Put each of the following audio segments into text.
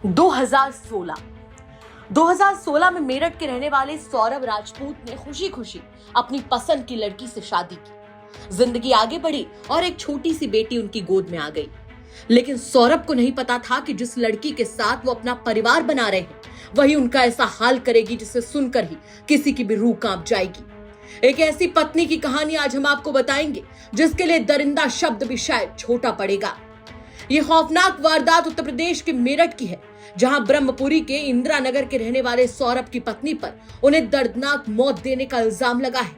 2016 में मेरठ के रहने वाले सौरभ राजपूत ने खुशी खुशी अपनी पसंद की लड़की से शादी की। जिंदगी आगे बढ़ी और एक छोटी सी बेटी उनकी गोद में आ गई। लेकिन सौरभ को नहीं पता था कि जिस लड़की के साथ वो अपना परिवार बना रहे हैं वही उनका ऐसा हाल करेगी जिसे सुनकर ही किसी की भी रूह कांप जाएगी। एक ऐसी पत्नी की कहानी आज हम आपको बताएंगे जिसके लिए दरिंदा शब्द भी शायद छोटा पड़ेगा। ये खौफनाक वारदात उत्तर प्रदेश के मेरठ की है, जहां ब्रह्मपुरी के इंदिरा नगर के रहने वाले सौरभ की पत्नी पर उन्हें दर्दनाक मौत देने का इल्जाम लगा है।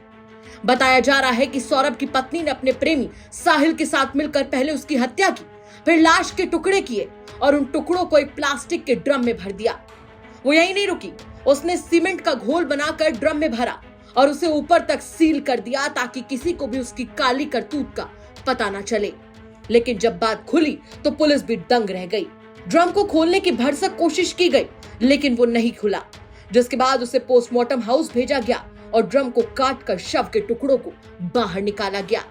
बताया जा रहा है कि सौरभ की पत्नी ने अपने प्रेमी साहिल के साथ मिलकर पहले उसकी हत्या की, फिर लाश के टुकड़े किए और उन टुकड़ों को एक प्लास्टिक के ड्रम में भर दिया। वो यही नहीं रुकी, उसने सीमेंट का घोल बनाकर ड्रम में भरा और उसे ऊपर तक सील कर दिया ताकि किसी को भी उसकी काली करतूत का पता ना चले। लेकिन जब बात खुली तो पुलिस भी दंग रह गई। ड्रम को खोलने की भरसक कोशिश की गई लेकिन वो नहीं खुला, जिसके बाद उसे पोस्टमार्टम हाउस भेजा गया और ड्रम को काटकर शव के टुकड़ों को बाहर निकाला गया।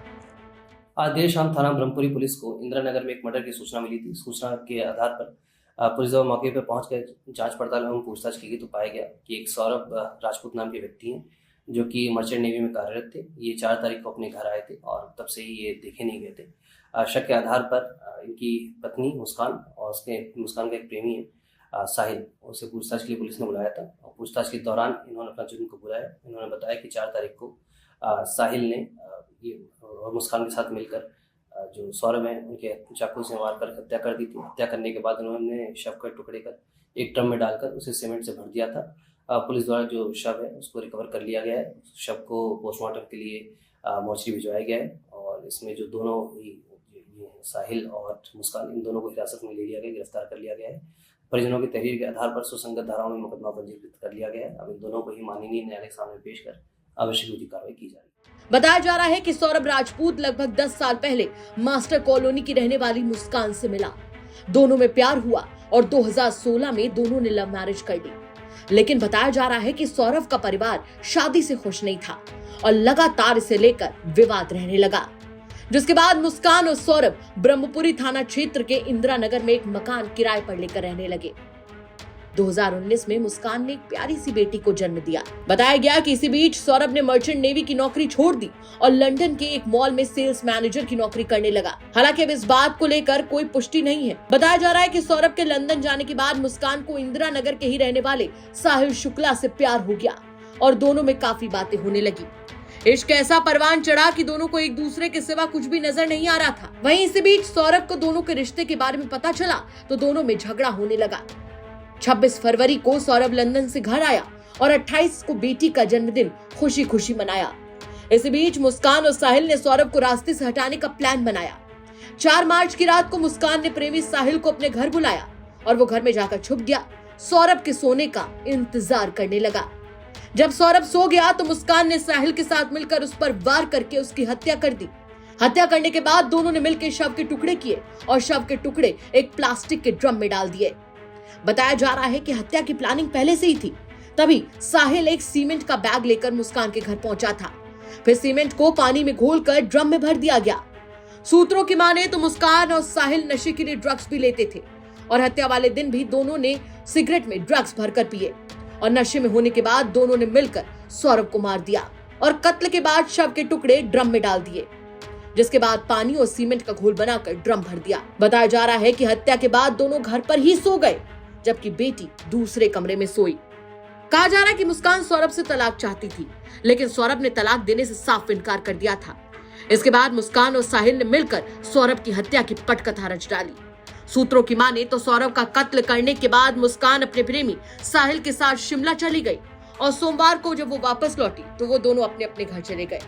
आज देर शाम थाना ब्रह्मपुरी पुलिस को इंदिरा नगर में एक मर्डर की सूचना मिली थी। सूचना के आधार पर पुलिस जब मौके पर पहुंचकर जांच पड़ताल एवं पूछताछ की गई तो पाया गया कि एक सौरभ राजपूत नाम के व्यक्ति हैं जो कि मर्चेंट नेवी में कार्यरत थे। ये 4 तारीख को अपने घर आए थे और तब से ही ये देखे नहीं गए थे। शक के आधार पर इनकी पत्नी मुस्कान और उसके मुस्कान का एक प्रेमी है साहिल, उसे पूछताछ के लिए पुलिस ने बुलाया था। और पूछताछ के दौरान इन्होंने अपना जुर्म को बुलाया। इन्होंने बताया कि 4 तारीख को साहिल ने ये और मुस्कान के साथ मिलकर जो सौरभ है उनके चाकू से मार कर हत्या कर दी थी। हत्या करने के बाद उन्होंने शव के टुकड़े कर एक ड्रम में डालकर उसे सीमेंट से भर दिया था। पुलिस द्वारा जो शव है उसको रिकवर कर लिया गया है। शव को पोस्टमार्टम के लिए मोर्चरी भिजवाया गया है और इसमें जो दोनों ही साहिल और मुस्कान, इन दोनों को हिरासत में ले लिया गया, गिरफ्तार कर लिया गया है। परिजनों की तहरीर के आधार पर सुसंगत धाराओं में मुकदमा पंजीकृत कर लिया गया है। अब इन दोनों को ही माननीय न्यायालय के सामने पेश कर आवश्यक विधिक कार्रवाई की जा रही है। बताया जा रहा है कि सौरभ राजपूत लगभग 10 साल पहले मास्टर कॉलोनी की रहने वाली मुस्कान से मिला। दोनों में प्यार हुआ और 2016 में दोनों ने लव मैरिज कर ली। लेकिन बताया जा रहा है कि सौरभ का परिवार शादी से खुश नहीं था और लगातार इसे लेकर विवाद रहने लगा, जिसके बाद मुस्कान और सौरभ ब्रह्मपुरी थाना क्षेत्र के इंदिरा नगर में एक मकान किराए पर लेकर रहने लगे। 2019 में मुस्कान ने एक प्यारी सी बेटी को जन्म दिया। बताया गया कि इसी बीच सौरभ ने मर्चेंट नेवी की नौकरी छोड़ दी और लंदन के एक मॉल में सेल्स मैनेजर की नौकरी करने लगा। हालांकि अब इस बात को लेकर कोई पुष्टि नहीं है। बताया जा रहा है कि सौरभ के लंदन जाने के बाद मुस्कान को इंदिरा नगर के ही रहने वाले साहिल शुक्ला से प्यार हो गया और दोनों में काफी बातें होने लगी। इश्क ऐसा परवान चढ़ा कि दोनों को एक दूसरे के सिवा कुछ भी नजर नहीं आ रहा था। वहीं इसी बीच सौरभ को दोनों के रिश्ते के बारे में पता चला तो दोनों में झगड़ा होने लगा। 26 फरवरी को सौरभ लंदन से घर आया और 28 को बेटी का जन्मदिन खुशी खुशी मनाया। इसी बीच मुस्कान और साहिल ने सौरभ को रास्ते से हटाने का प्लान बनाया। 4 मार्च की रात को मुस्कान ने प्रेमी साहिल को अपने घर बुलाया और वो घर में जाकर छुप गया। सौरभ के सोने का इंतजार करने लगा। जब सौरभ सो गया तो मुस्कान ने साहिल के साथ मिलकर उस पर वार करके उसकी हत्या कर दी। हत्या करने के बाद दोनों ने मिलकर शव के टुकड़े किए और शव के टुकड़े एक प्लास्टिक के ड्रम में डाल दिए। बताया जा रहा है कि हत्या की प्लानिंग पहले से ही थी। तभी साहिल एक सीमेंट का बैग लेकर मुस्कान के घर पहुंचा था। फिर सीमेंट को पानी में घोलकर ड्रम में भर दिया गया। सूत्रों की माने तो मुस्कान और साहिल नशे के लिए ड्रग्स भी लेते थे और हत्या वाले दिन भी दोनों ने सिगरेट में ड्रग्स भरकर पिए और नशे में होने के बाद दोनों ने मिलकर सौरभ को मार दिया और कत्ल के बाद शव के टुकड़े ड्रम में डाल दिए, जिसके बाद पानी और सीमेंट का घोल बनाकर ड्रम भर दिया। बताया जा रहा है कि हत्या के बाद दोनों घर पर ही सो गए जबकि बेटी दूसरे कमरे में सोई। कहा जा रहा है कि मुस्कान सौरभ से तलाक चाहती थी लेकिन सौरभ ने तलाक देने से साफ इनकार कर दिया था। इसके बाद मुस्कान और साहिल ने मिलकर सौरभ की हत्या की पटकथा रच डाली। सूत्रों की माने तो सौरभ का कत्ल करने के बाद मुस्कान अपने प्रेमी साहिल के साथ शिमला चली गई और सोमवार को जब वो वापस लौटी तो वो दोनों अपने अपने घर चले गए।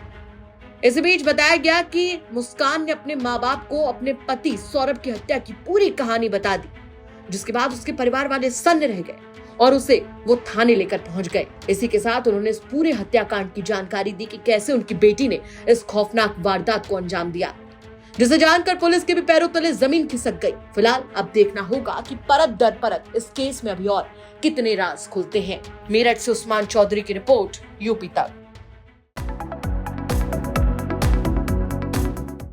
इस बीच बताया गया कि मुस्कान ने अपने माँ बाप को अपने पति सौरभ की हत्या की पूरी कहानी बता दी, जिसके बाद उसके परिवार वाले सन्न रह गए और उसे वो थाने लेकर पहुंच गए। इसी के साथ उन्होंने इस पूरे हत्याकांड की जानकारी दी कि कैसे उनकी बेटी ने इस खौफनाक वारदात को अंजाम दिया, जिसे जानकर पुलिस के भी पैरों तले जमीन खिसक गई। फिलहाल अब देखना होगा कि परत दर परत इस केस में अभी और कितने राज खुलते हैं। मेरठ से उस्मान चौधरी की रिपोर्ट, यूपी तक।